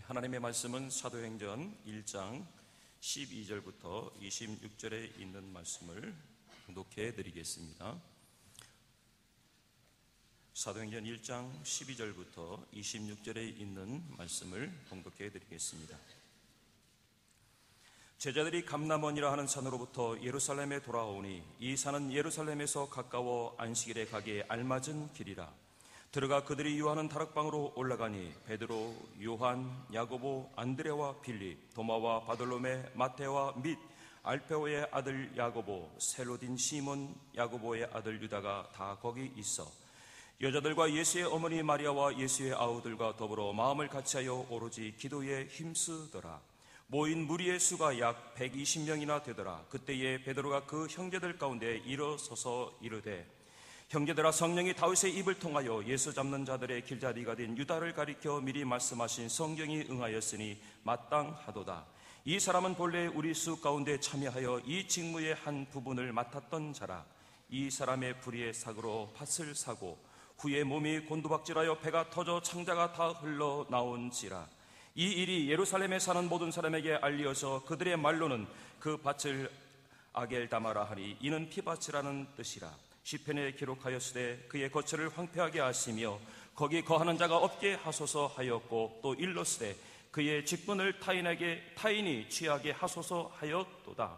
하나님의 말씀은 사도행전 1장 12절부터 26절에 있는 말씀을 봉독해 드리겠습니다. 사도행전 1장 12절부터 26절에 있는 말씀을 봉독해 드리겠습니다. 제자들이 감람원이라 하는 산으로부터 예루살렘에 돌아오니 이 산은 예루살렘에서 가까워 안식일에 가기에 알맞은 길이라. 들어가 그들이 유하는 다락방으로 올라가니 베드로, 요한, 야고보, 안드레와 빌립, 도마와 바돌로메, 마테와 및 알페오의 아들 야고보, 셀로딘 시몬, 야고보의 아들 유다가 다 거기 있어 여자들과 예수의 어머니 마리아와 예수의 아우들과 더불어 마음을 같이하여 오로지 기도에 힘쓰더라. 모인 무리의 수가 약 120명이나 되더라. 그때에 베드로가 그 형제들 가운데 일어서서 이르되, 형제들아, 성령이 다윗의 입을 통하여 예수 잡는 자들의 길자리가 된 유다를 가리켜 미리 말씀하신 성경이 응하였으니 마땅하도다. 이 사람은 본래 우리 수 가운데 참여하여 이 직무의 한 부분을 맡았던 자라. 이 사람의 불의의 사고로 밭을 사고 후에 몸이 곤두박질하여 배가 터져 창자가 다 흘러나온지라. 이 일이 예루살렘에 사는 모든 사람에게 알려서 그들의 말로는 그 밭을 아겔다마라 하니 이는 피밭이라는 뜻이라. 시편에 기록하였으되 그의 거처를 황폐하게 하시며 거기 거하는 자가 없게 하소서 하였고, 또 일렀으되 그의 직분을 타인이 취하게 하소서 하였도다.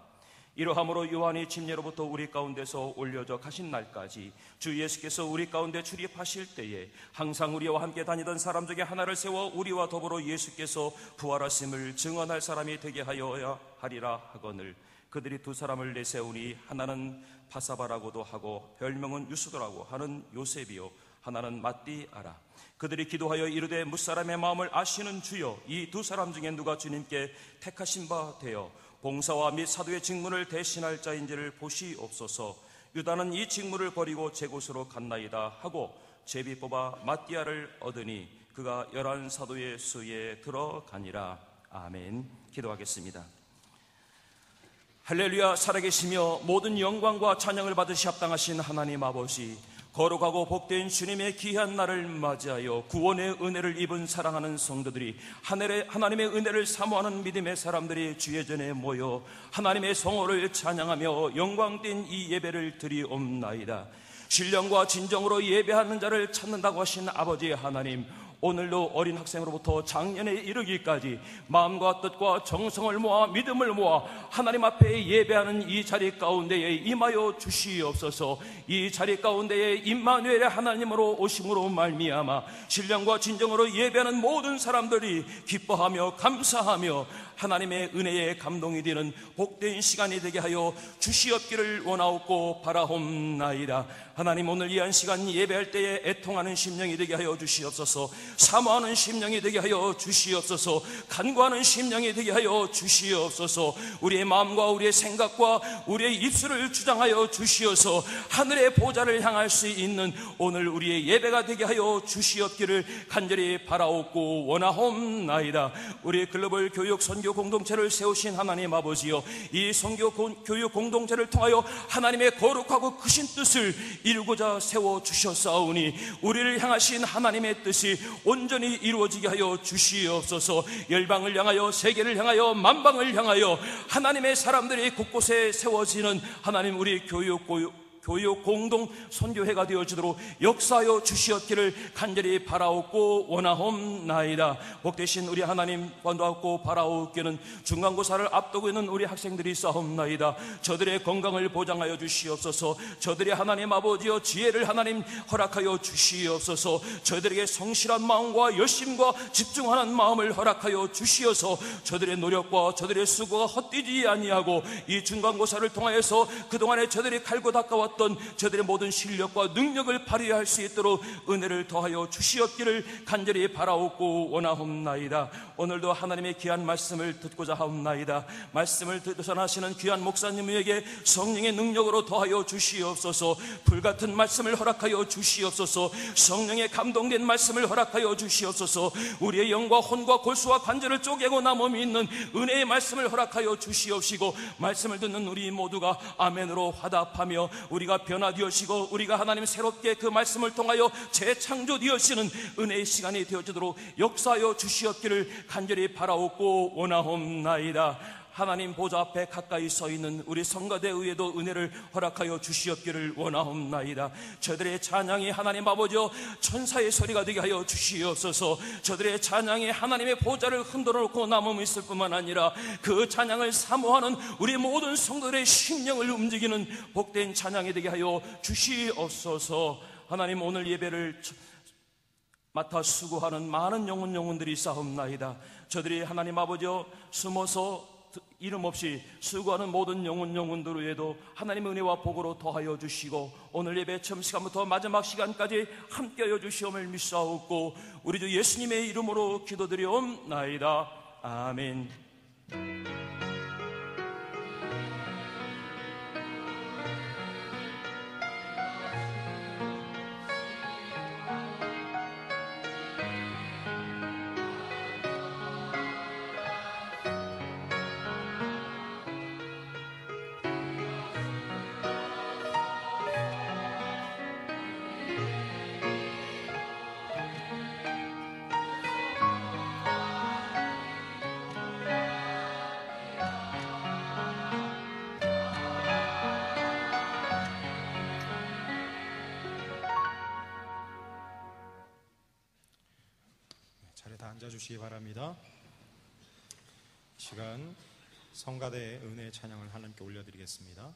이러함으로 요한이 침례로부터 우리 가운데서 올려져 가신 날까지 주 예수께서 우리 가운데 출입하실 때에 항상 우리와 함께 다니던 사람 중에 하나를 세워 우리와 더불어 예수께서 부활하심을 증언할 사람이 되게 하여야 하리라 하거늘, 그들이 두 사람을 내세우니 하나는 바사바라고도 하고 별명은 유스도라고 하는 요셉이요 하나는 matti아라. 그들이 기도하여 이르되, 무사람의 마음을 아시는 주여, 이 두 사람 중에 누가 주님께 택하신 바 되어 봉사와 및 사도의 직무를 대신할 자인지를 보시옵소서. 유다는 이 직무를 버리고 제 곳으로 갔나이다 하고 제비 뽑아 matti아를 얻으니 그가 11사도의 수에 들어가니라. 아멘. 기도하겠습니다. 할렐루야. 살아계시며 모든 영광과 찬양을 받으시 합당하신 하나님 아버지, 거룩하고 복된 주님의 귀한 날을 맞이하여 구원의 은혜를 입은 사랑하는 성도들이, 하나님의 은혜를 사모하는 믿음의 사람들이 주의 전에 모여 하나님의 성호를 찬양하며 영광된 이 예배를 드리옵나이다. 신령과 진정으로 예배하는 자를 찾는다고 하신 아버지 하나님, 오늘도 어린 학생으로부터 장년에 이르기까지 마음과 뜻과 정성을 모아 믿음을 모아 하나님 앞에 예배하는 이 자리 가운데에 임하여 주시옵소서. 이 자리 가운데에 임마누엘의 하나님으로 오심으로 말미암아 신령과 진정으로 예배하는 모든 사람들이 기뻐하며 감사하며 하나님의 은혜에 감동이 되는 복된 시간이 되게 하여 주시옵기를 원하옵고 바라옵나이다. 하나님, 오늘 이 한 시간 예배할 때에 애통하는 심령이 되게 하여 주시옵소서. 사모하는 심령이 되게 하여 주시옵소서. 간구하는 심령이 되게 하여 주시옵소서. 우리의 마음과 우리의 생각과 우리의 입술을 주장하여 주시어서 하늘의 보좌를 향할 수 있는 오늘 우리의 예배가 되게 하여 주시옵기를 간절히 바라옵고 원하옵나이다. 우리 글로벌 교육 선교 공동체를 세우신 하나님 아버지여, 이 선교 교육 공동체를 통하여 하나님의 거룩하고 크신 뜻을 이루고자 세워주셨사오니 우리를 향하신 하나님의 뜻이 온전히 이루어지게 하여 주시옵소서. 열방을 향하여, 세계를 향하여, 만방을 향하여 하나님의 사람들이 곳곳에 세워지는 하나님, 우리 교육 공동 선교회가 되어지도록 역사하여 주시옵기를 간절히 바라옵고 원하옵나이다. 복되신 우리 하나님, 원하옵고 바라옵기는 중간고사를 앞두고 있는 우리 학생들이 싸움나이다. 저들의 건강을 보장하여 주시옵소서. 저들의 하나님 아버지여 지혜를 하나님 허락하여 주시옵소서. 저들에게 성실한 마음과 열심과 집중하는 마음을 허락하여 주시어서 저들의 노력과 저들의 수고가 헛되지 아니하고 이 중간고사를 통하여서 그동안에 저들이 갈고 닦아왔던 저들의 모든 실력과 능력을 발휘할 수 있도록 은혜를 더하여 주시옵기를 간절히 바라옵고 원하옵나이다. 오늘도 하나님의 귀한 말씀을 듣고자 하옵나이다. 말씀을 전하시는 귀한 목사님에게 성령의 능력으로 더하여 주시옵소서. 불같은 말씀을 허락하여 주시옵소서. 성령의 감동된 말씀을 허락하여 주시옵소서. 우리의 영과 혼과 골수와 관절을 쪼개고 남아 믿는 은혜의 말씀을 허락하여 주시옵시고, 말씀을 듣는 우리 모두가 아멘으로 화답하며 우리 우리가 변화되어지고 우리가 하나님 새롭게 그 말씀을 통하여 재창조되어지는 은혜의 시간이 되어지도록 역사하여 주시옵기를 간절히 바라옵고 원하옵나이다. 하나님 보좌 앞에 가까이 서 있는 우리 성가대의에도 은혜를 허락하여 주시옵기를 원하옵나이다. 저들의 찬양이 하나님 아버지여 천사의 소리가 되게 하여 주시옵소서. 저들의 찬양이 하나님의 보좌를 흔들어 놓고 남음이 있을 뿐만 아니라 그 찬양을 사모하는 우리 모든 성도들의 심령을 움직이는 복된 찬양이 되게 하여 주시옵소서. 하나님 오늘 예배를 맡아 수고하는 많은 영혼들이 싸움나이다. 저들이 하나님 아버지여 숨어서 이름 없이 수고하는 모든 영혼들 위에도 하나님의 은혜와 복으로 더하여 주시고 오늘 예배 처음 시간부터 마지막 시간까지 함께하여 주시옵을 믿사옵고 우리 주 예수님의 이름으로 기도드리옵나이다. 아멘. 앉아주시기 바랍니다. 시간 성가대의 은혜의 찬양을 하나님께 올려드리겠습니다.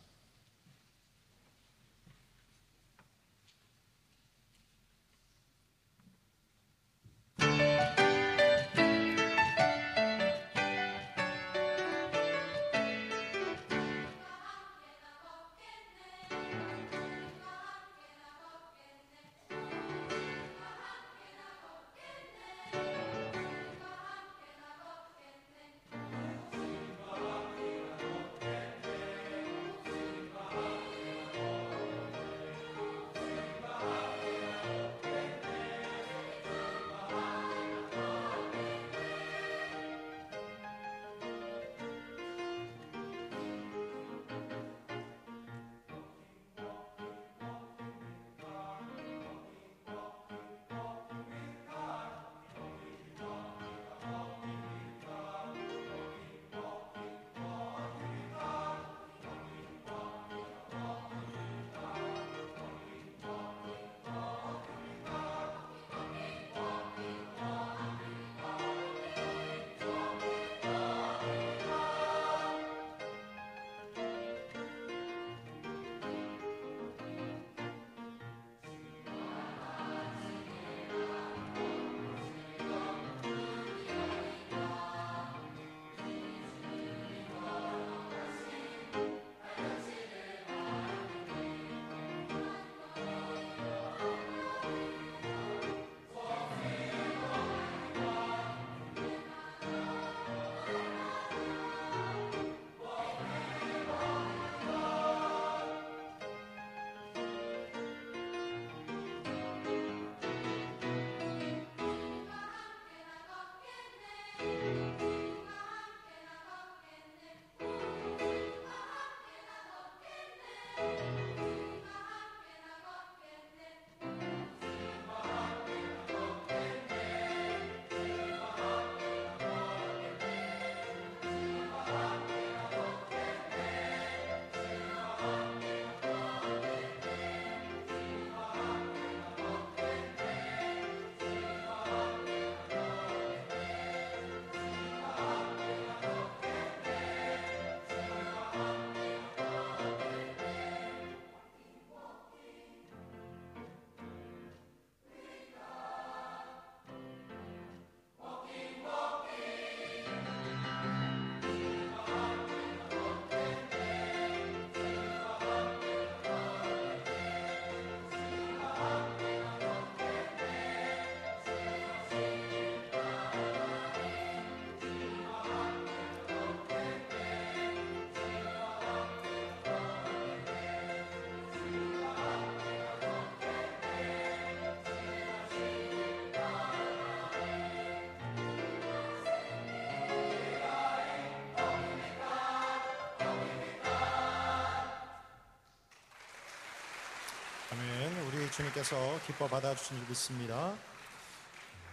주님께서 기뻐 받아주신 줄 믿습니다.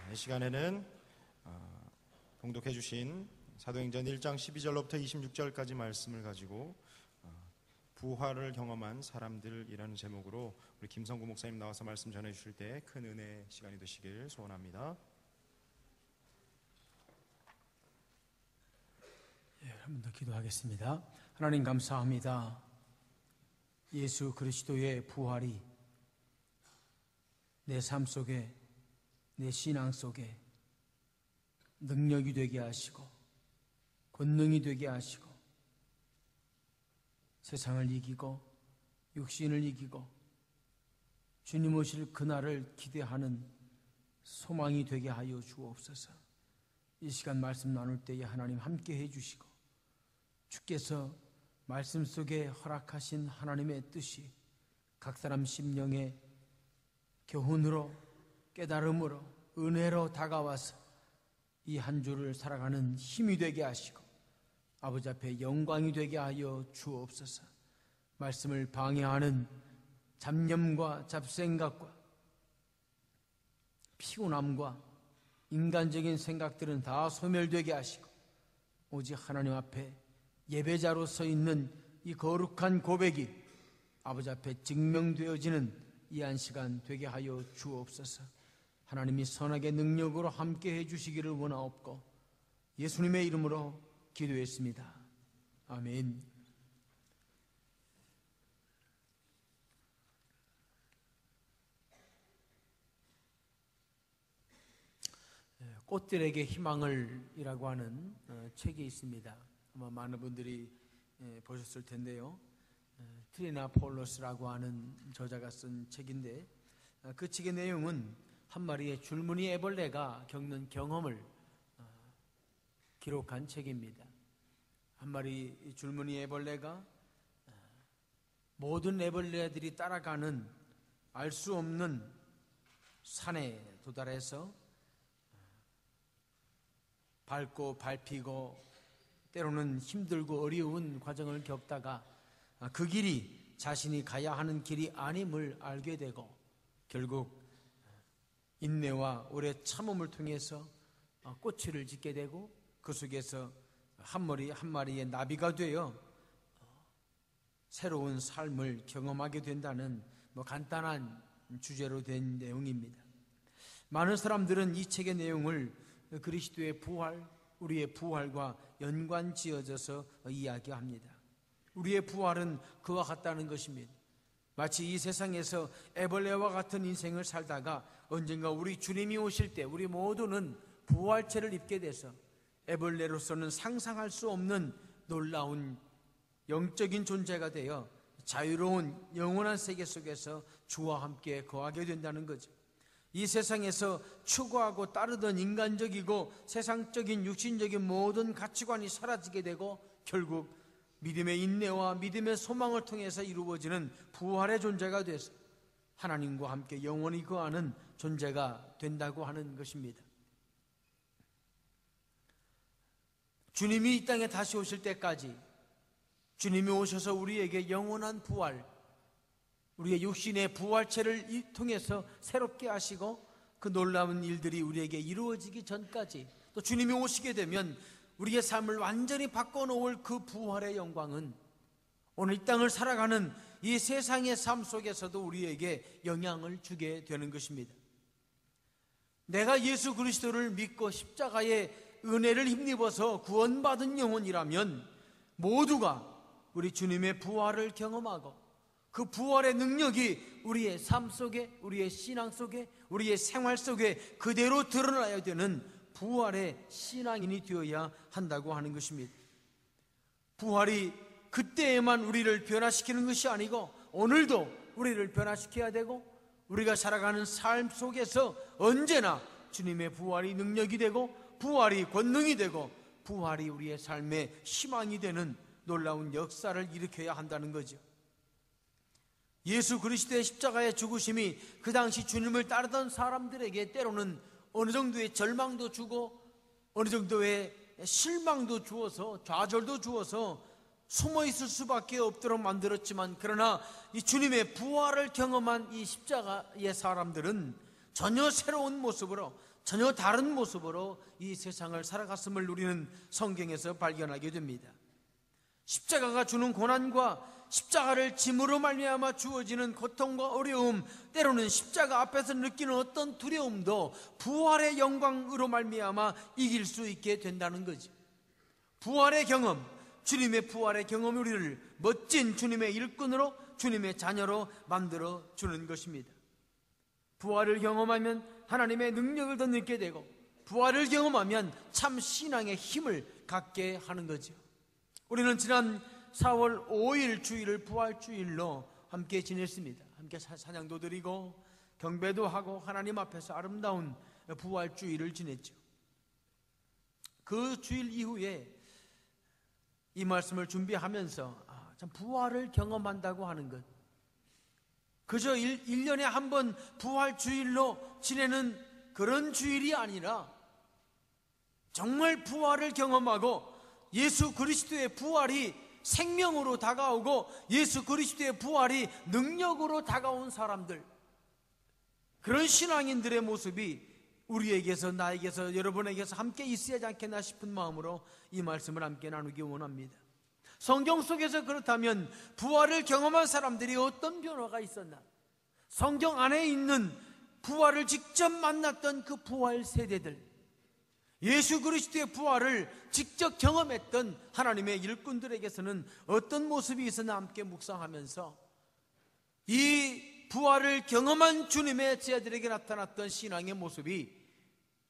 이 시간에는 봉독해 주신 사도행전 1장 12절로부터 26절까지 말씀을 가지고 부활을 경험한 사람들이라는 제목으로 우리 김성구 목사님 나와서 말씀 전해 주실 때 큰 은혜의 시간이 되시길 소원합니다. 한 번 더 기도하겠습니다. 하나님 감사합니다. 예수 그리스도의 부활이 내 삶 속에, 내 신앙 속에 능력이 되게 하시고 권능이 되게 하시고 세상을 이기고 육신을 이기고 주님 오실 그날을 기대하는 소망이 되게 하여 주옵소서. 이 시간 말씀 나눌 때에 하나님 함께 해주시고 주께서 말씀 속에 허락하신 하나님의 뜻이 각 사람 심령에 교훈으로 깨달음으로 은혜로 다가와서 이 한 주를 살아가는 힘이 되게 하시고 아버지 앞에 영광이 되게 하여 주옵소서. 말씀을 방해하는 잡념과 잡생각과 피곤함과 인간적인 생각들은 다 소멸되게 하시고 오직 하나님 앞에 예배자로 서 있는 이 거룩한 고백이 아버지 앞에 증명되어지는 이 한 시간 되게 하여 주옵소서. 하나님이 선하게 능력으로 함께 해주시기를 원하옵고 예수님의 이름으로 기도했습니다. 아멘. 꽃들에게 희망을 이라고 하는 책이 있습니다. 아마 많은 분들이 보셨을 텐데요. 트리나 폴로스라고 하는 저자가 쓴 책인데 그 책의 내용은 한 마리의 줄무늬 애벌레가 겪는 경험을 기록한 책입니다. 한 마리 줄무늬 애벌레가 모든 애벌레들이 따라가는 알 수 없는 산에 도달해서 밟고 밟히고 때로는 힘들고 어려운 과정을 겪다가 그 길이 자신이 가야 하는 길이 아님을 알게 되고 결국 인내와 오래 참음을 통해서 꽃을 짓게 되고 그 속에서 한 마리의 나비가 되어 새로운 삶을 경험하게 된다는 간단한 주제로 된 내용입니다. 많은 사람들은 이 책의 내용을 그리스도의 부활, 우리의 부활과 연관지어져서 이야기합니다. 우리의 부활은 그와 같다는 것입니다. 마치 이 세상에서 애벌레와 같은 인생을 살다가 언젠가 우리 주님이 오실 때 우리 모두는 부활체를 입게 돼서 애벌레로서는 상상할 수 없는 놀라운 영적인 존재가 되어 자유로운 영원한 세계 속에서 주와 함께 거하게 된다는 거죠. 이 세상에서 추구하고 따르던 인간적이고 세상적인 육신적인 모든 가치관이 사라지게 되고 결국 믿음의 인내와 믿음의 소망을 통해서 이루어지는 부활의 존재가 돼서 하나님과 함께 영원히 거하는 존재가 된다고 하는 것입니다. 주님이 이 땅에 다시 오실 때까지 주님이 오셔서 우리에게 영원한 부활, 우리의 육신의 부활체를 통해서 새롭게 하시고 그 놀라운 일들이 우리에게 이루어지기 전까지 또 주님이 오시게 되면 우리의 삶을 완전히 바꿔놓을 그 부활의 영광은 오늘 이 땅을 살아가는 이 세상의 삶 속에서도 우리에게 영향을 주게 되는 것입니다. 내가 예수 그리스도를 믿고 십자가의 은혜를 힘입어서 구원받은 영혼이라면 모두가 우리 주님의 부활을 경험하고 그 부활의 능력이 우리의 삶 속에, 우리의 신앙 속에, 우리의 생활 속에 그대로 드러나야 되는 부활의 신앙인이 되어야 한다고 하는 것입니다. 부활이 그때에만 우리를 변화시키는 것이 아니고 오늘도 우리를 변화시켜야 되고 우리가 살아가는 삶 속에서 언제나 주님의 부활이 능력이 되고 부활이 권능이 되고 부활이 우리의 삶의 희망이 되는 놀라운 역사를 일으켜야 한다는 거죠. 예수 그리스도의 십자가의 죽으심이 그 당시 주님을 따르던 사람들에게 때로는 어느 정도의 절망도 주고 어느 정도의 실망도 주어서 좌절도 주어서 숨어 있을 수밖에 없도록 만들었지만, 그러나 이 주님의 부활을 경험한 이 십자가의 사람들은 전혀 새로운 모습으로, 전혀 다른 모습으로 이 세상을 살아갔음을 우리는 성경에서 발견하게 됩니다. 십자가가 주는 고난과 십자가를 짐으로 말미암아 주어지는 고통과 어려움, 때로는 십자가 앞에서 느끼는 어떤 두려움도 부활의 영광으로 말미암아 이길 수 있게 된다는 거죠. 부활의 경험, 주님의 부활의 경험이 우리를 멋진 주님의 일꾼으로, 주님의 자녀로 만들어 주는 것입니다. 부활을 경험하면 하나님의 능력을 더 느끼게 되고, 부활을 경험하면 참 신앙의 힘을 갖게 하는 거죠. 우리는 지난 4월 5일 주일을 부활주일로 함께 지냈습니다. 함께 찬양도 드리고 경배도 하고 하나님 앞에서 아름다운 부활주일을 지냈죠. 그 주일 이후에 이 말씀을 준비하면서 참 부활을 경험한다고 하는 것, 그저 1년에 한 번 부활주일로 지내는 그런 주일이 아니라 정말 부활을 경험하고 예수 그리스도의 부활이 생명으로 다가오고 예수 그리스도의 부활이 능력으로 다가온 사람들, 그런 신앙인들의 모습이 우리에게서, 나에게서, 여러분에게서 함께 있어야지 않겠나 싶은 마음으로 이 말씀을 함께 나누기 원합니다. 성경 속에서 그렇다면 부활을 경험한 사람들이 어떤 변화가 있었나? 성경 안에 있는 부활을 직접 만났던 그 부활 세대들, 예수 그리스도의 부활을 직접 경험했던 하나님의 일꾼들에게서는 어떤 모습이 있었나 함께 묵상하면서 이 부활을 경험한 주님의 제자들에게 나타났던 신앙의 모습이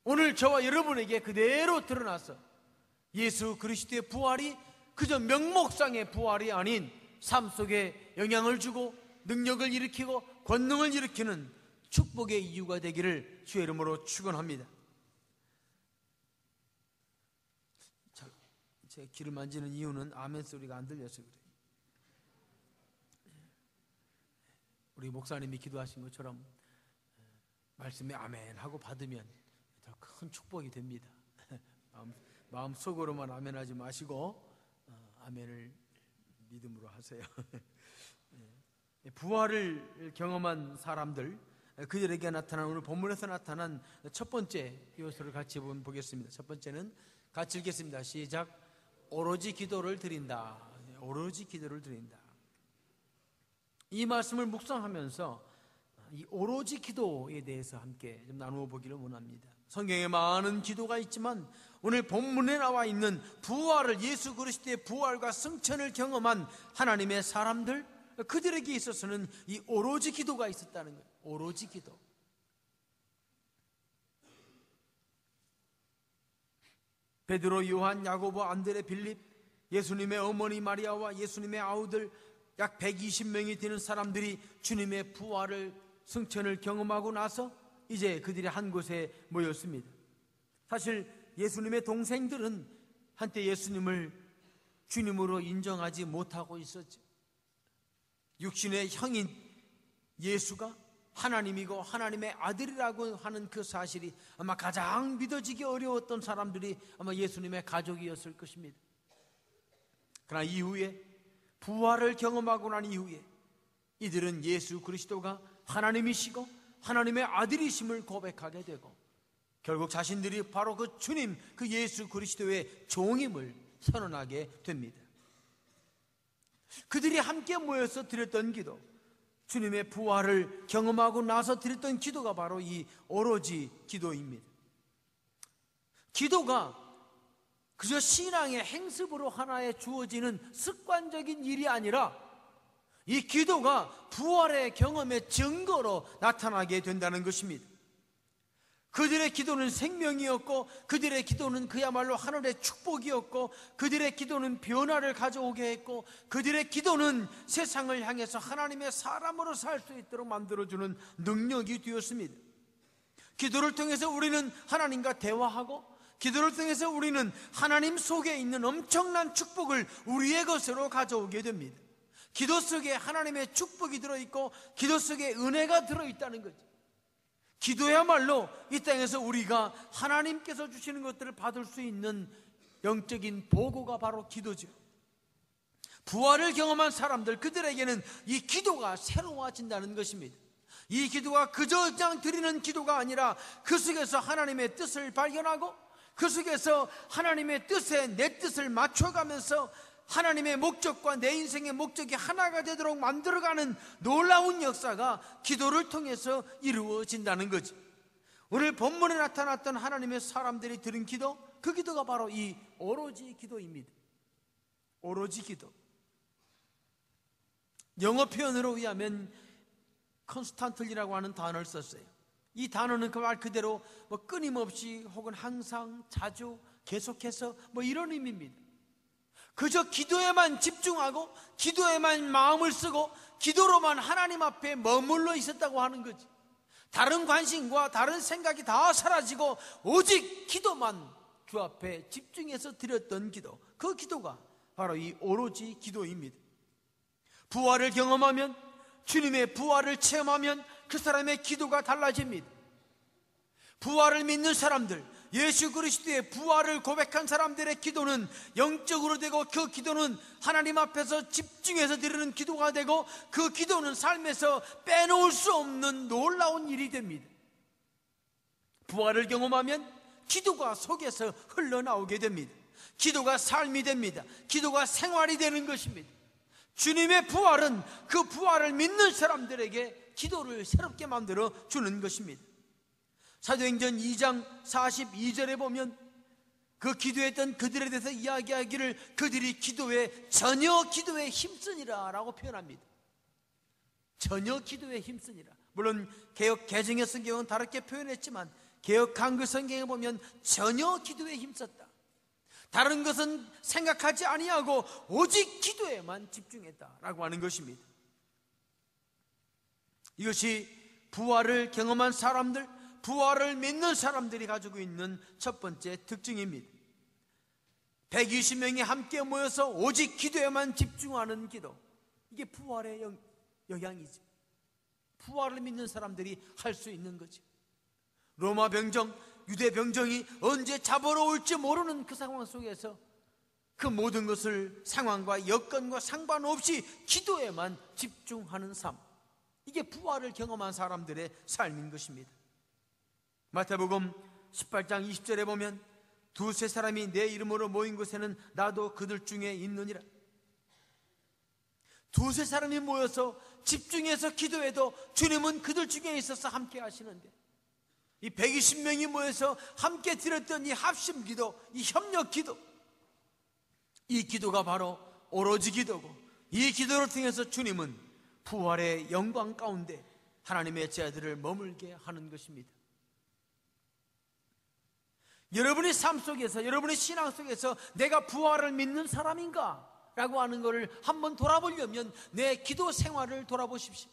오늘 저와 여러분에게 그대로 드러나서 예수 그리스도의 부활이 그저 명목상의 부활이 아닌 삶 속에 영향을 주고 능력을 일으키고 권능을 일으키는 축복의 이유가 되기를 주의 이름으로 축원합니다. 제가 귀를 만지는 이유는 아멘 소리가 안 들려서 그래요. 우리 목사님이 기도하신 것처럼 말씀에 아멘 하고 받으면 더 큰 축복이 됩니다. 마음속으로만 아멘 하지 마시고 아멘을 믿음으로 하세요. 부활을 경험한 사람들, 그들에게 나타난, 오늘 본문에서 나타난 첫 번째 요소를 같이 보겠습니다. 첫 번째는 같이 읽겠습니다. 시작. 오로지 기도를 드린다. 오로지 기도를 드린다. 이 말씀을 묵상하면서 이 오로지 기도에 대해서 함께 좀 나누어 보기를 원합니다. 성경에 많은 기도가 있지만 오늘 본문에 나와 있는 부활을, 예수 그리스도의 부활과 승천을 경험한 하나님의 사람들, 그들에게 있어서는 이 오로지 기도가 있었다는 거예요. 오로지 기도. 베드로, 요한, 야고보, 안드레, 빌립, 예수님의 어머니 마리아와 예수님의 아우들 약 120명이 되는 사람들이 주님의 부활을, 승천을 경험하고 나서 이제 그들이 한 곳에 모였습니다. 사실 예수님의 동생들은 한때 예수님을 주님으로 인정하지 못하고 있었죠. 육신의 형인 예수가 하나님이고 하나님의 아들이라고 하는 그 사실이 아마 가장 믿어지기 어려웠던 사람들이 아마 예수님의 가족이었을 것입니다. 그러나 이후에 부활을 경험하고 난 이후에 이들은 예수 그리스도가 하나님이시고 하나님의 아들이심을 고백하게 되고 결국 자신들이 바로 그 주님, 그 예수 그리스도의 종임을 선언하게 됩니다. 그들이 함께 모여서 드렸던 기도, 주님의 부활을 경험하고 나서 드렸던 기도가 바로 이 오로지 기도입니다. 기도가 그저 신앙의 행습으로 하나에 주어지는 습관적인 일이 아니라 이 기도가 부활의 경험의 증거로 나타나게 된다는 것입니다. 그들의 기도는 생명이었고 그들의 기도는 그야말로 하늘의 축복이었고 그들의 기도는 변화를 가져오게 했고 그들의 기도는 세상을 향해서 하나님의 사람으로 살 수 있도록 만들어주는 능력이 되었습니다. 기도를 통해서 우리는 하나님과 대화하고 기도를 통해서 우리는 하나님 속에 있는 엄청난 축복을 우리의 것으로 가져오게 됩니다. 기도 속에 하나님의 축복이 들어있고 기도 속에 은혜가 들어있다는 거죠. 기도야말로 이 땅에서 우리가 하나님께서 주시는 것들을 받을 수 있는 영적인 보고가 바로 기도죠. 부활을 경험한 사람들, 그들에게는 이 기도가 새로워진다는 것입니다. 이 기도가 그저 그냥 드리는 기도가 아니라 그 속에서 하나님의 뜻을 발견하고 그 속에서 하나님의 뜻에 내 뜻을 맞춰가면서 하나님의 목적과 내 인생의 목적이 하나가 되도록 만들어가는 놀라운 역사가 기도를 통해서 이루어진다는 거지. 오늘 본문에 나타났던 하나님의 사람들이 드린 기도, 그 기도가 바로 이 오로지 기도입니다. 오로지 기도. 영어 표현으로 의하면 컨스탄틀리라고 하는 단어를 썼어요. 이 단어는 그 말 그대로 끊임없이 혹은 항상, 자주, 계속해서 이런 의미입니다. 그저 기도에만 집중하고 기도에만 마음을 쓰고 기도로만 하나님 앞에 머물러 있었다고 하는 거지. 다른 관심과 다른 생각이 다 사라지고 오직 기도만 주 앞에 집중해서 드렸던 기도, 그 기도가 바로 이 오로지 기도입니다. 부활을 경험하면, 주님의 부활을 체험하면 그 사람의 기도가 달라집니다. 부활을 믿는 사람들, 예수 그리스도의 부활을 고백한 사람들의 기도는 영적으로 되고, 그 기도는 하나님 앞에서 집중해서 드리는 기도가 되고, 그 기도는 삶에서 빼놓을 수 없는 놀라운 일이 됩니다. 부활을 경험하면 기도가 속에서 흘러나오게 됩니다. 기도가 삶이 됩니다. 기도가 생활이 되는 것입니다. 주님의 부활은 그 부활을 믿는 사람들에게 기도를 새롭게 만들어 주는 것입니다. 사도행전 2장 42절에 보면 그 기도했던 그들에 대해서 이야기하기를 그들이 전혀 기도에 힘쓰니라 라고 표현합니다. 전혀 기도에 힘쓰니라. 물론 개역 개정의 성경은 다르게 표현했지만 개역 한글 성경에 보면 전혀 기도에 힘썼다, 다른 것은 생각하지 아니하고 오직 기도에만 집중했다라고 하는 것입니다. 이것이 부활을 경험한 사람들, 부활을 믿는 사람들이 가지고 있는 첫 번째 특징입니다. 120명이 함께 모여서 오직 기도에만 집중하는 기도, 이게 부활의 영향이죠. 부활을 믿는 사람들이 할 수 있는 거죠. 로마 병정, 유대 병정이 언제 잡으러 올지 모르는 그 상황 속에서 그 모든 것을 상황과 여건과 상관없이 기도에만 집중하는 삶, 이게 부활을 경험한 사람들의 삶인 것입니다. 마태복음 18장 20절에 보면 두세 사람이 내 이름으로 모인 곳에는 나도 그들 중에 있느니라. 두세 사람이 모여서 집중해서 기도해도 주님은 그들 중에 있어서 함께 하시는데, 이 120명이 모여서 함께 드렸던 이 합심 기도, 이 협력 기도, 이 기도가 바로 오로지 기도고, 이 기도를 통해서 주님은 부활의 영광 가운데 하나님의 자들을 머물게 하는 것입니다. 여러분의 삶 속에서, 여러분의 신앙 속에서 내가 부활을 믿는 사람인가? 라고 하는 것을 한번 돌아보려면 내 기도 생활을 돌아보십시오.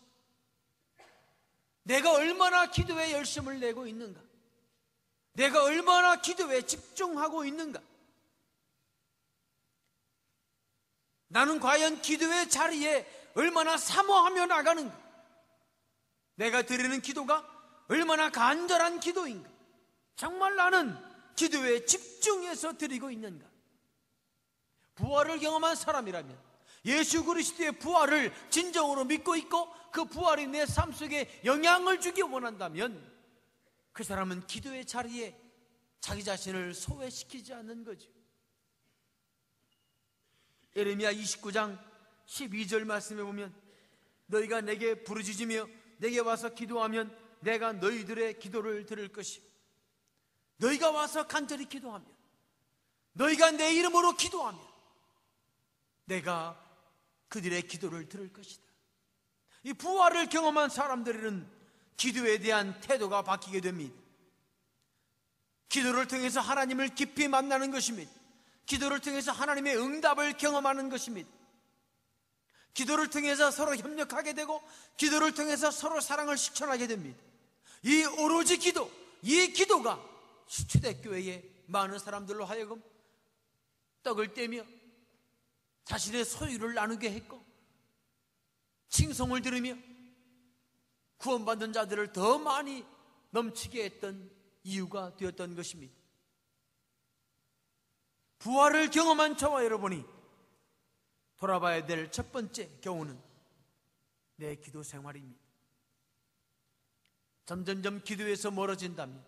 내가 얼마나 기도에 열심을 내고 있는가? 내가 얼마나 기도에 집중하고 있는가? 나는 과연 기도의 자리에 얼마나 사모하며 나가는가? 내가 드리는 기도가 얼마나 간절한 기도인가? 정말 나는 기도에 집중해서 드리고 있는가? 부활을 경험한 사람이라면, 예수 그리스도의 부활을 진정으로 믿고 있고 그 부활이 내 삶 속에 영향을 주기 원한다면 그 사람은 기도의 자리에 자기 자신을 소외시키지 않는 거죠. 예레미야 29장 12절 말씀에 보면 너희가 내게 부르짖으며 내게 와서 기도하면 내가 너희들의 기도를 들을 것이고, 너희가 와서 간절히 기도하면, 너희가 내 이름으로 기도하면 내가 그들의 기도를 들을 것이다. 이 부활을 경험한 사람들은 기도에 대한 태도가 바뀌게 됩니다. 기도를 통해서 하나님을 깊이 만나는 것입니다. 기도를 통해서 하나님의 응답을 경험하는 것입니다. 기도를 통해서 서로 협력하게 되고 기도를 통해서 서로 사랑을 실천하게 됩니다. 이 오로지 기도, 이 기도가 초대교회의 많은 사람들로 하여금 떡을 떼며 자신의 소유를 나누게 했고 칭송을 들으며 구원받는 자들을 더 많이 넘치게 했던 이유가 되었던 것입니다. 부활을 경험한 저와 여러분이 돌아봐야 될 첫 번째 경우는 내 기도 생활입니다. 점점점 기도에서 멀어진다면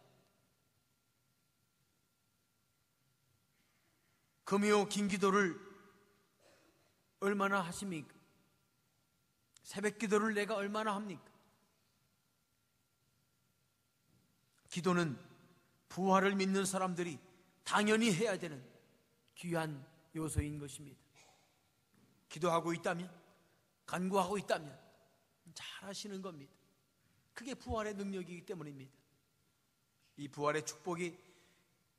금요 긴 기도를 얼마나 하십니까? 새벽 기도를 내가 얼마나 합니까? 기도는 부활을 믿는 사람들이 당연히 해야 되는 귀한 요소인 것입니다. 기도하고 있다면, 간구하고 있다면 잘 하시는 겁니다. 그게 부활의 능력이기 때문입니다. 이 부활의 축복이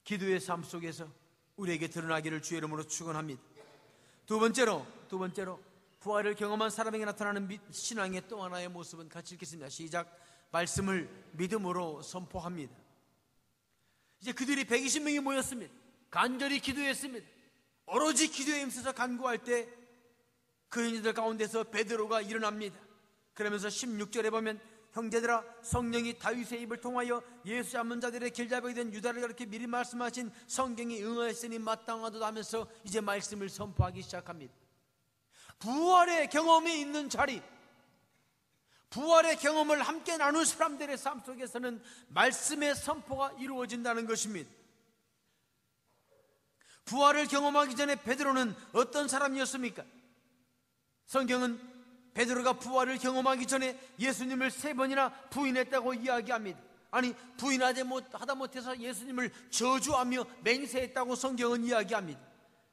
기도의 삶 속에서 우리에게 드러나기를 주의 이름으로 축원합니다. 두 번째로 부활을 경험한 사람에게 나타나는 신앙의 또 하나의 모습은 같이 읽겠습니다. 시작. 말씀을 믿음으로 선포합니다. 이제 그들이 120명이 모였습니다. 간절히 기도했습니다. 오로지 기도에 힘써서 간구할 때 그 형제들 가운데서 베드로가 일어납니다. 그러면서 16절에 보면 형제들아, 성령이 다윗의 입을 통하여 예수 잡는 자들의 길잡이가 된 유다를 그렇게 미리 말씀하신 성경이 응하였으니 마땅하도다 하면서 이제 말씀을 선포하기 시작합니다. 부활의 경험이 있는 자리, 부활의 경험을 함께 나눈 사람들의 삶 속에서는 말씀의 선포가 이루어진다는 것입니다. 부활을 경험하기 전에 베드로는 어떤 사람이었습니까? 성경은 베드로가 부활을 경험하기 전에 예수님을 3번이나 부인했다고 이야기합니다. 아니, 부인하다 못해서 예수님을 저주하며 맹세했다고 성경은 이야기합니다.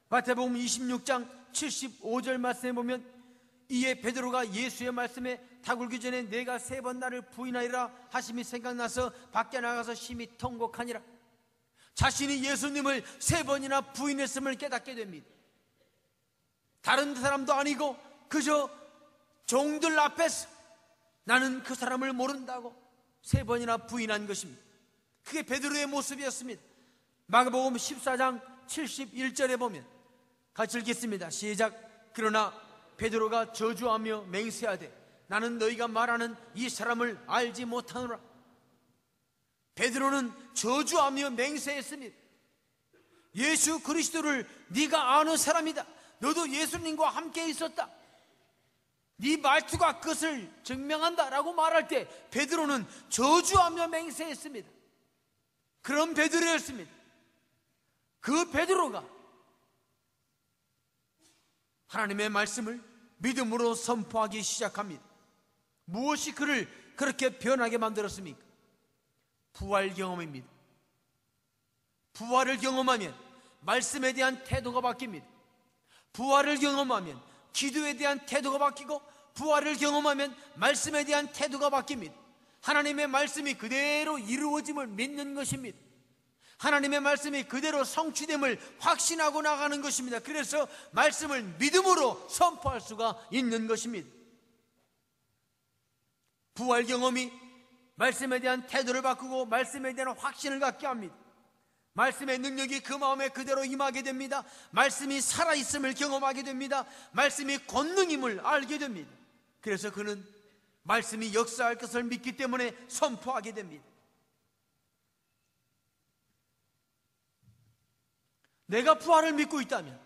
마태복음 26장 75절 말씀에 보면 이에 베드로가 예수의 말씀에 다굴기 전에 내가 3번 나를 부인하리라 하심이 생각나서 밖에 나가서 심히 통곡하니라. 자신이 예수님을 3번이나 부인했음을 깨닫게 됩니다. 다른 사람도 아니고 그저 종들 앞에서 나는 그 사람을 모른다고 3번이나 부인한 것입니다. 그게 베드로의 모습이었습니다. 마가복음 14장 71절에 보면 같이 읽겠습니다. 시작. 그러나 베드로가 저주하며 맹세하되 나는 너희가 말하는 이 사람을 알지 못하노라. 베드로는 저주하며 맹세했습니다. 예수 그리스도를 네가 아는 사람이다. 너도 예수님과 함께 있었다. 네 말투가 그것을 증명한다라고 말할 때 베드로는 저주하며 맹세했습니다. 그런 베드로였습니다. 그 베드로가 하나님의 말씀을 믿음으로 선포하기 시작합니다. 무엇이 그를 그렇게 변하게 만들었습니까? 부활 경험입니다. 부활을 경험하면 말씀에 대한 태도가 바뀝니다. 부활을 경험하면 기도에 대한 태도가 바뀌고 부활을 경험하면 말씀에 대한 태도가 바뀝니다. 하나님의 말씀이 그대로 이루어짐을 믿는 것입니다. 하나님의 말씀이 그대로 성취됨을 확신하고 나가는 것입니다. 그래서 말씀을 믿음으로 선포할 수가 있는 것입니다. 부활 경험이 말씀에 대한 태도를 바꾸고 말씀에 대한 확신을 갖게 합니다. 말씀의 능력이 그 마음에 그대로 임하게 됩니다. 말씀이 살아있음을 경험하게 됩니다. 말씀이 권능임을 알게 됩니다. 그래서 그는 말씀이 역사할 것을 믿기 때문에 선포하게 됩니다. 내가 부활을 믿고 있다면,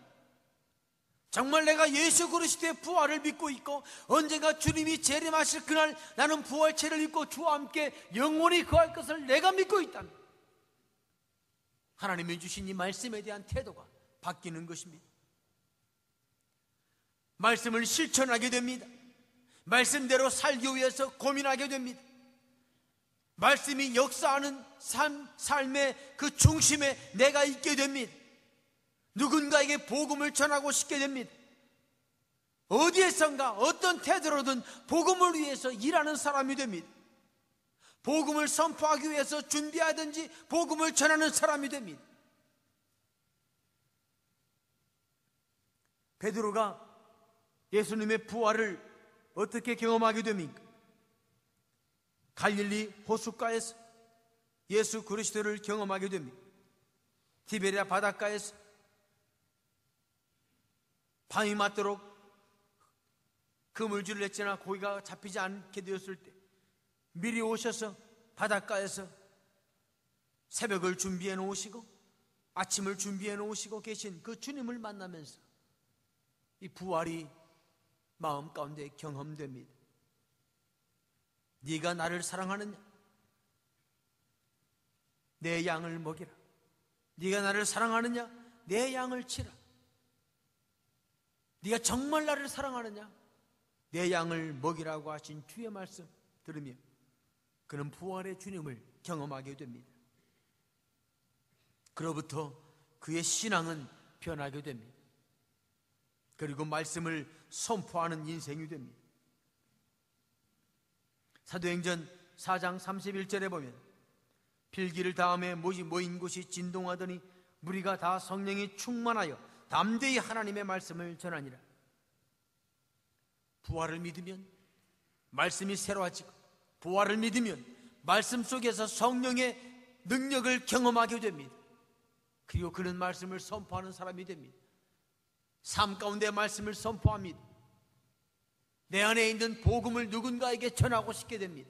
정말 내가 예수 그리스도의 부활을 믿고 있고 언젠가 주님이 재림하실 그날 나는 부활체를 입고 주와 함께 영원히 거할 것을 내가 믿고 있다면 하나님이 주신 이 말씀에 대한 태도가 바뀌는 것입니다. 말씀을 실천하게 됩니다. 말씀대로 살기 위해서 고민하게 됩니다. 말씀이 역사하는 삶의 그 중심에 내가 있게 됩니다. 누군가에게 복음을 전하고 싶게 됩니다. 어디에선가 어떤 태도로든 복음을 위해서 일하는 사람이 됩니다. 복음을 선포하기 위해서 준비하든지 복음을 전하는 사람이 됩니다. 베드로가 예수님의 부활을 어떻게 경험하게 됩니까? 갈릴리 호숫가에서 예수 그리스도를 경험하게 됩니다. 티베리아 바닷가에서 밤이 맞도록 그물질을 했지나 고기가 잡히지 않게 되었을 때 미리 오셔서 바닷가에서 새벽을 준비해 놓으시고 아침을 준비해 놓으시고 계신 그 주님을 만나면서 이 부활이 마음 가운데 경험됩니다. 네가 나를 사랑하느냐? 내 양을 먹이라. 네가 나를 사랑하느냐? 내 양을 치라. 네가 정말 나를 사랑하느냐? 내 양을 먹이라고 하신 주의 말씀 들으며 그는 부활의 주님을 경험하게 됩니다. 그로부터 그의 신앙은 변하게 됩니다. 그리고 말씀을 선포하는 인생이 됩니다. 사도행전 4장 31절에 보면 필기를 다음에 모인 곳이 진동하더니 무리가 다 성령이 충만하여 담대히 하나님의 말씀을 전하니라. 부활을 믿으면 말씀이 새로워지고, 부활을 믿으면 말씀 속에서 성령의 능력을 경험하게 됩니다. 그리고 그는 말씀을 선포하는 사람이 됩니다. 삶 가운데 말씀을 선포합니다. 내 안에 있는 복음을 누군가에게 전하고 싶게 됩니다.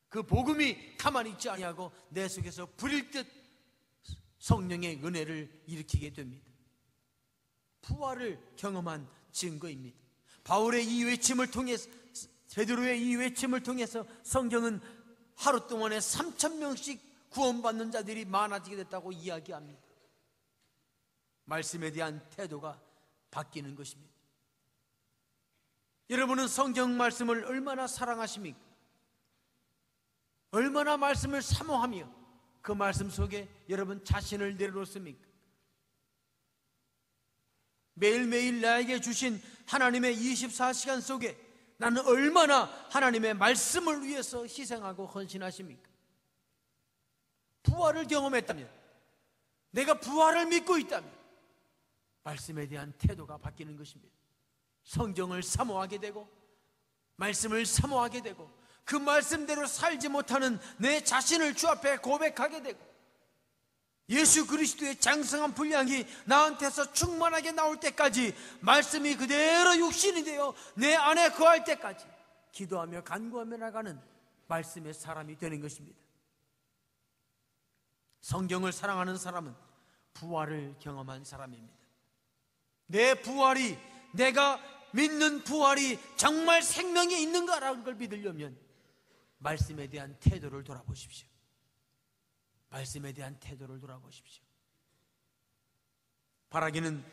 그 복음이 가만히 있지 아니하고 내 속에서 불일 듯 성령의 은혜를 일으키게 됩니다. 부활을 경험한 증거입니다. 바울의 이 외침을 통해서, 베드로의 이 외침을 통해서 성경은 하루 동안에 3,000명씩 구원받는 자들이 많아지게 됐다고 이야기합니다. 말씀에 대한 태도가 바뀌는 것입니다. 여러분은 성경 말씀을 얼마나 사랑하십니까? 얼마나 말씀을 사모하며 그 말씀 속에 여러분 자신을 내려놓습니까? 매일매일 나에게 주신 하나님의 24시간 속에 나는 얼마나 하나님의 말씀을 위해서 희생하고 헌신하십니까? 부활을 경험했다면, 내가 부활을 믿고 있다면 말씀에 대한 태도가 바뀌는 것입니다. 성경을 사모하게 되고 말씀을 사모하게 되고 그 말씀대로 살지 못하는 내 자신을 주 앞에 고백하게 되고 예수 그리스도의 장성한 분량이 나한테서 충만하게 나올 때까지 말씀이 그대로 육신이 되어 내 안에 거할 때까지 기도하며 간구하며 나가는 말씀의 사람이 되는 것입니다. 성경을 사랑하는 사람은 부활을 경험한 사람입니다. 내 부활이, 내가 믿는 부활이 정말 생명이 있는가라는 걸 믿으려면 말씀에 대한 태도를 돌아보십시오. 말씀에 대한 태도를 돌아보십시오. 바라기는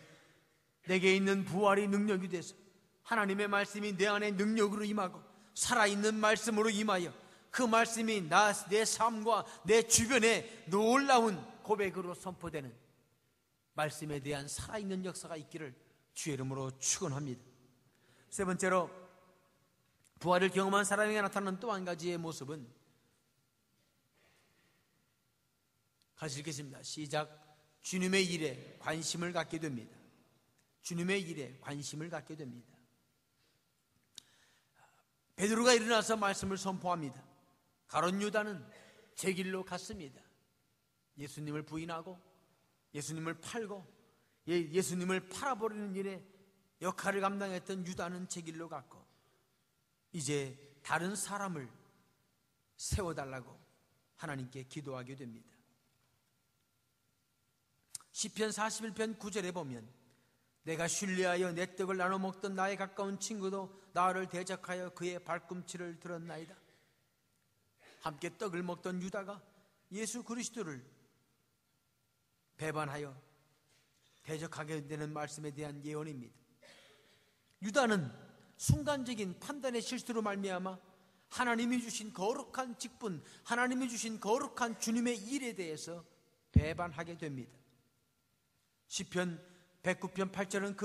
내게 있는 부활이 능력이 돼서 하나님의 말씀이 내 안에 능력으로 임하고 살아있는 말씀으로 임하여 그 말씀이 내 삶과 내 주변에 놀라운 고백으로 선포되는 말씀에 대한 살아있는 역사가 있기를 주의 이름으로 축원합니다. 세 번째로 부활을 경험한 사람에게 나타나는 또 한 가지의 모습은, 같이 읽겠습니다. 시작. 주님의 일에 관심을 갖게 됩니다. 주님의 일에 관심을 갖게 됩니다. 베드로가 일어나서 말씀을 선포합니다. 가룟 유다는 제 길로 갔습니다. 예수님을 부인하고 예수님을 팔고 예수님을 팔아버리는 일에 역할을 감당했던 유다는 제 길로 갔고 이제 다른 사람을 세워달라고 하나님께 기도하게 됩니다. 시편 41편 9절에 보면 내가 신뢰하여 내 떡을 나눠 먹던 나의 가까운 친구도 나를 대적하여 그의 발꿈치를 들었나이다. 함께 떡을 먹던 유다가 예수 그리스도를 배반하여 대적하게 되는 말씀에 대한 예언입니다. 유다는 순간적인 판단의 실수로 말미암아 하나님이 주신 거룩한 직분, 하나님이 주신 거룩한 주님의 일에 대해서 배반하게 됩니다. 시편 109편 8절은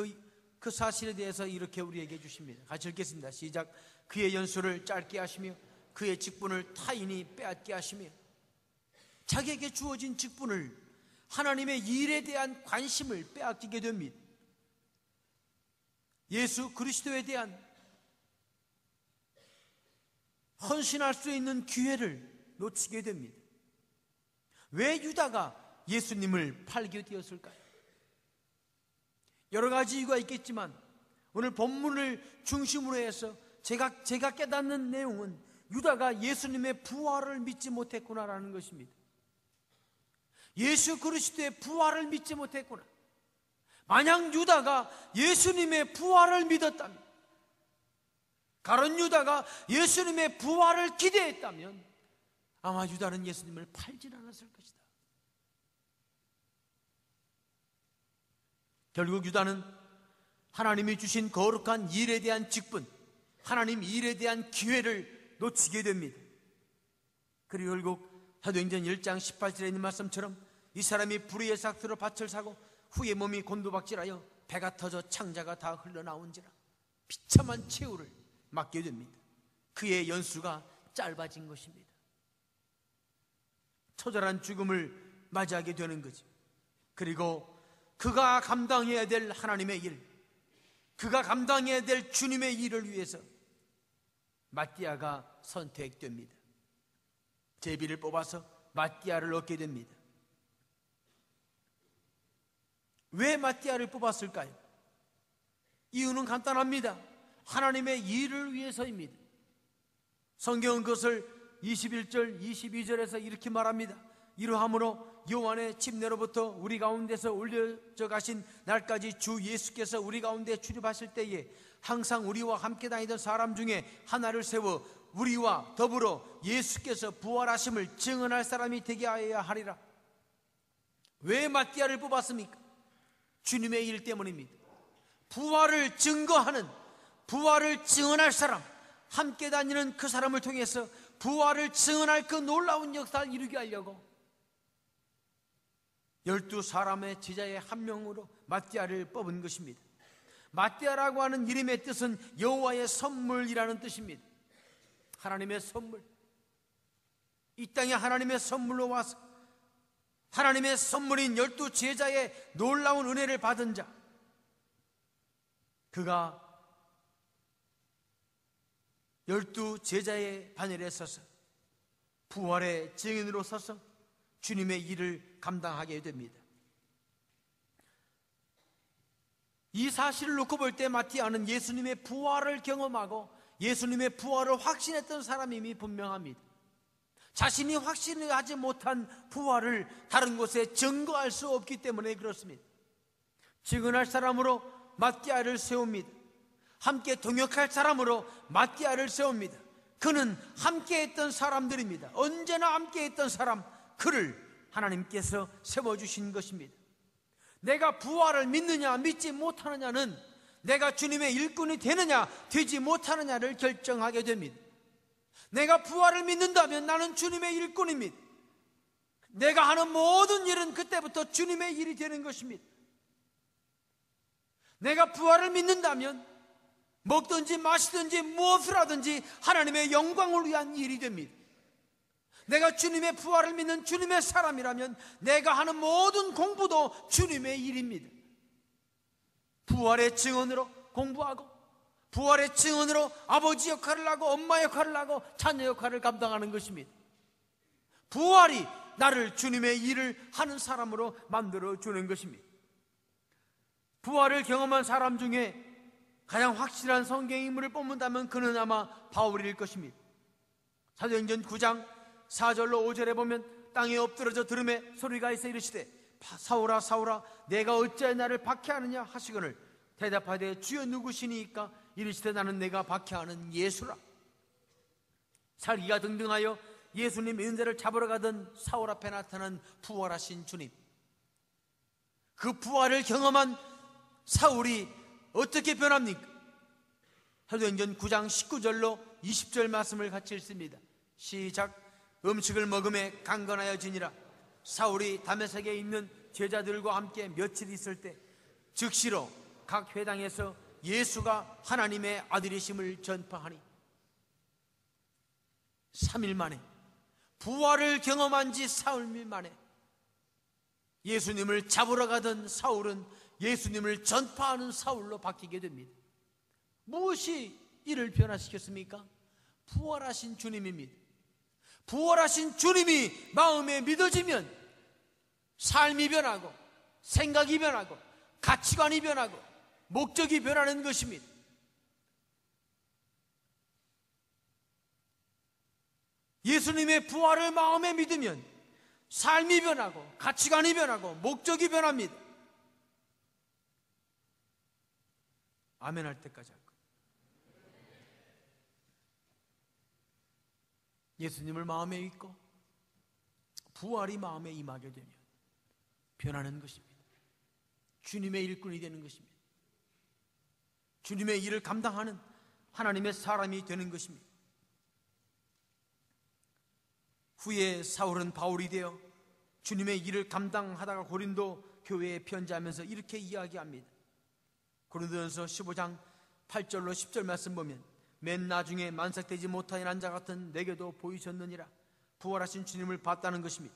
그 사실에 대해서 이렇게 우리에게 주십니다. 같이 읽겠습니다. 시작. 그의 연수를 짧게 하시며 그의 직분을 타인이 빼앗게 하시며, 자기에게 주어진 직분을, 하나님의 일에 대한 관심을 빼앗기게 됩니다. 예수 그리스도에 대한 헌신할 수 있는 기회를 놓치게 됩니다. 왜 유다가 예수님을 팔게 되었을까요? 여러 가지 이유가 있겠지만 오늘 본문을 중심으로 해서 제가 깨닫는 내용은 유다가 예수님의 부활을 믿지 못했구나라는 것입니다. 예수 그리스도의 부활을 믿지 못했구나. 만약 유다가 예수님의 부활을 믿었다면, 가룟 유다가 예수님의 부활을 기대했다면 아마 유다는 예수님을 팔질 않았을 것이다. 결국 유다는 하나님이 주신 거룩한 일에 대한 직분, 하나님 일에 대한 기회를 놓치게 됩니다. 그리고 결국 사도행전 1장 18절에 있는 말씀처럼 이 사람이 불의의 삭스로 밭을 사고 후에 몸이 곤두박질하여 배가 터져 창자가 다 흘러나온지라 비참한 최후를 맞게 됩니다. 그의 연수가 짧아진 것입니다. 처절한 죽음을 맞이하게 되는 거죠. 그리고 그가 감당해야 될 하나님의 일, 그가 감당해야 될 주님의 일을 위해서 마띠아가 선택됩니다. 제비를 뽑아서 마띠아를 얻게 됩니다. 왜 마띠아를 뽑았을까요? 이유는 간단합니다. 하나님의 일을 위해서입니다. 성경은 그것을 21절, 22절에서 이렇게 말합니다. 이러함으로 요한의 침례로부터 우리 가운데서 올려져 가신 날까지 주 예수께서 우리 가운데 출입하실 때에 항상 우리와 함께 다니던 사람 중에 하나를 세워 우리와 더불어 예수께서 부활하심을 증언할 사람이 되게 하여야 하리라. 왜 마띠아를 뽑았습니까? 주님의 일 때문입니다. 부활을 증거하는, 부활을 증언할 사람, 함께 다니는 그 사람을 통해서 부활을 증언할 그 놀라운 역사를 이루게 하려고 12사람의 제자의 한 명으로 마띠아를 뽑은 것입니다. 마띠아라고 하는 이름의 뜻은 여호와의 선물이라는 뜻입니다. 하나님의 선물, 이 땅에 하나님의 선물로 와서 하나님의 선물인 12제자의 놀라운 은혜를 받은 자, 그가 12제자의 반열에 서서 부활의 증인으로 서서 주님의 일을 감당하게 됩니다. 이 사실을 놓고 볼 때 마띠아는 예수님의 부활을 경험하고 예수님의 부활을 확신했던 사람임이 분명합니다. 자신이 확신하지 못한 부활을 다른 곳에 증거할 수 없기 때문에 그렇습니다. 증언할 사람으로 마띠아를 세웁니다. 함께 동역할 사람으로 마띠아를 세웁니다. 그는 함께했던 사람들입니다. 언제나 함께했던 사람, 그를 하나님께서 세워주신 것입니다. 내가 부활을 믿느냐 믿지 못하느냐는 내가 주님의 일꾼이 되느냐 되지 못하느냐를 결정하게 됩니다. 내가 부활을 믿는다면 나는 주님의 일꾼입니다. 내가 하는 모든 일은 그때부터 주님의 일이 되는 것입니다. 내가 부활을 믿는다면 먹든지 마시든지 무엇을 하든지 하나님의 영광을 위한 일이 됩니다. 내가 주님의 부활을 믿는 주님의 사람이라면 내가 하는 모든 공부도 주님의 일입니다. 부활의 증언으로 공부하고 부활의 증언으로 아버지 역할을 하고 엄마 역할을 하고 자녀 역할을 감당하는 것입니다. 부활이 나를 주님의 일을 하는 사람으로 만들어주는 것입니다. 부활을 경험한 사람 중에 가장 확실한 성경 인물을 뽑는다면 그는 아마 바울일 것입니다. 사도행전 9장 4절로 5절에 보면 땅에 엎드러져 들음에 소리가 있어 이르시되 사울아 사울아 내가 어찌하여 나를 박해하느냐 하시거늘 대답하되 주여 누구시니까 이르시되 나는 내가 박해하는 예수라. 살기가 등등하여 예수님 은혜를 잡으러 가던 사울 앞에 나타난 부활하신 주님, 그 부활을 경험한 사울이 어떻게 변합니까? 사도행전 9장 19절로 20절 말씀을 같이 읽습니다. 시작. 음식을 먹음에 강건하여지니라. 사울이 다메섹에 있는 제자들과 함께 며칠 있을 때 즉시로 각 회당에서 예수가 하나님의 아들이심을 전파하니 3일 만에, 부활을 경험한 지 사흘 만에 예수님을 잡으러 가던 사울은 예수님을 전파하는 사울로 바뀌게 됩니다. 무엇이 이를 변화시켰습니까? 부활하신 주님입니다. 부활하신 주님이 마음에 믿어지면 삶이 변하고 생각이 변하고 가치관이 변하고 목적이 변하는 것입니다. 예수님의 부활을 마음에 믿으면 삶이 변하고 가치관이 변하고 목적이 변합니다. 아멘 할 때까지 할 거예요. 예수님을 마음에 잊고 부활이 마음에 임하게 되면 변하는 것입니다. 주님의 일꾼이 되는 것입니다. 주님의 일을 감당하는 하나님의 사람이 되는 것입니다. 후에 사울은 바울이 되어 주님의 일을 감당하다가 고린도 교회에 편지하면서 이렇게 이야기합니다. 고린도전서 15장 8절로 10절 말씀 보면 맨 나중에 만삭되지 못하는 한 자 같은 내게도 보이셨느니라. 부활하신 주님을 봤다는 것입니다.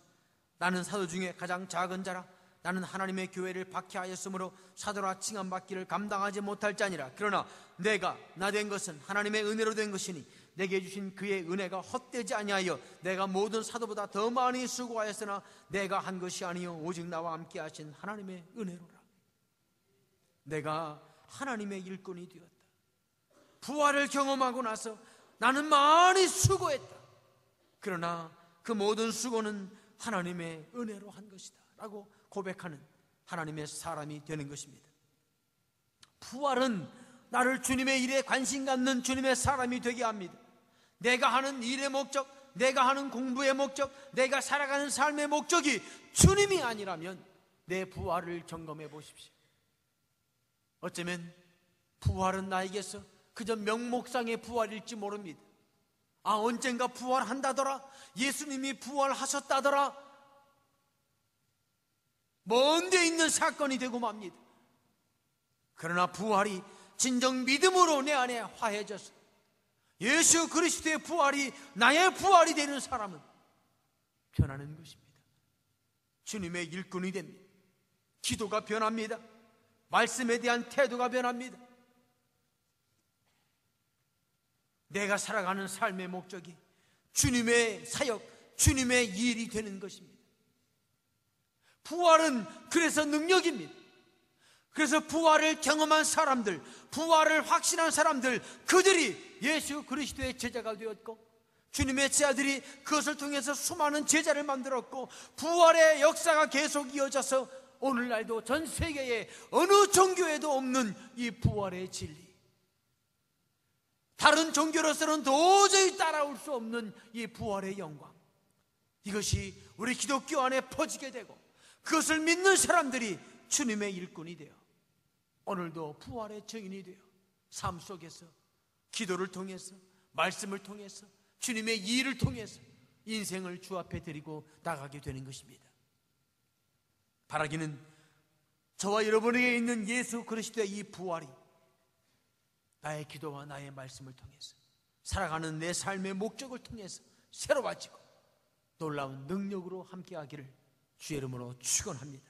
나는 사도 중에 가장 작은 자라. 나는 하나님의 교회를 박해하였으므로 사도라 칭함받기를 감당하지 못할 자니라. 그러나 내가 나 된 것은 하나님의 은혜로 된 것이니 내게 주신 그의 은혜가 헛되지 아니하여 내가 모든 사도보다 더 많이 수고하였으나 내가 한 것이 아니요 오직 나와 함께 하신 하나님의 은혜로라. 내가 하나님의 일꾼이 되었다. 부활을 경험하고 나서 나는 많이 수고했다. 그러나 그 모든 수고는 하나님의 은혜로 한 것이다 라고 고백하는 하나님의 사람이 되는 것입니다. 부활은 나를 주님의 일에 관심 갖는 주님의 사람이 되게 합니다. 내가 하는 일의 목적, 내가 하는 공부의 목적, 내가 살아가는 삶의 목적이 주님이 아니라면 내 부활을 점검해 보십시오. 어쩌면 부활은 나에게서 그저 명목상의 부활일지 모릅니다. 언젠가 부활한다더라, 예수님이 부활하셨다더라, 먼 데 있는 사건이 되고 맙니다. 그러나 부활이 진정 믿음으로 내 안에 화해져서 예수 그리스도의 부활이 나의 부활이 되는 사람은 변하는 것입니다. 주님의 일꾼이 됩니다. 기도가 변합니다. 말씀에 대한 태도가 변합니다. 내가 살아가는 삶의 목적이 주님의 사역, 주님의 일이 되는 것입니다. 부활은 그래서 능력입니다. 그래서 부활을 경험한 사람들, 부활을 확신한 사람들, 그들이 예수 그리스도의 제자가 되었고 주님의 제자들이 그것을 통해서 수많은 제자를 만들었고 부활의 역사가 계속 이어져서 오늘날도 전 세계에 어느 종교에도 없는 이 부활의 진리, 다른 종교로서는 도저히 따라올 수 없는 이 부활의 영광, 이것이 우리 기독교 안에 퍼지게 되고 그것을 믿는 사람들이 주님의 일꾼이 되어 오늘도 부활의 증인이 되어 삶 속에서 기도를 통해서 말씀을 통해서 주님의 일을 통해서 인생을 주 앞에 드리고 나가게 되는 것입니다. 바라기는 저와 여러분에게 있는 예수 그리스도의 이 부활이 나의 기도와 나의 말씀을 통해서 살아가는 내 삶의 목적을 통해서 새로워지고 놀라운 능력으로 함께하기를 주의 이름으로 축원합니다.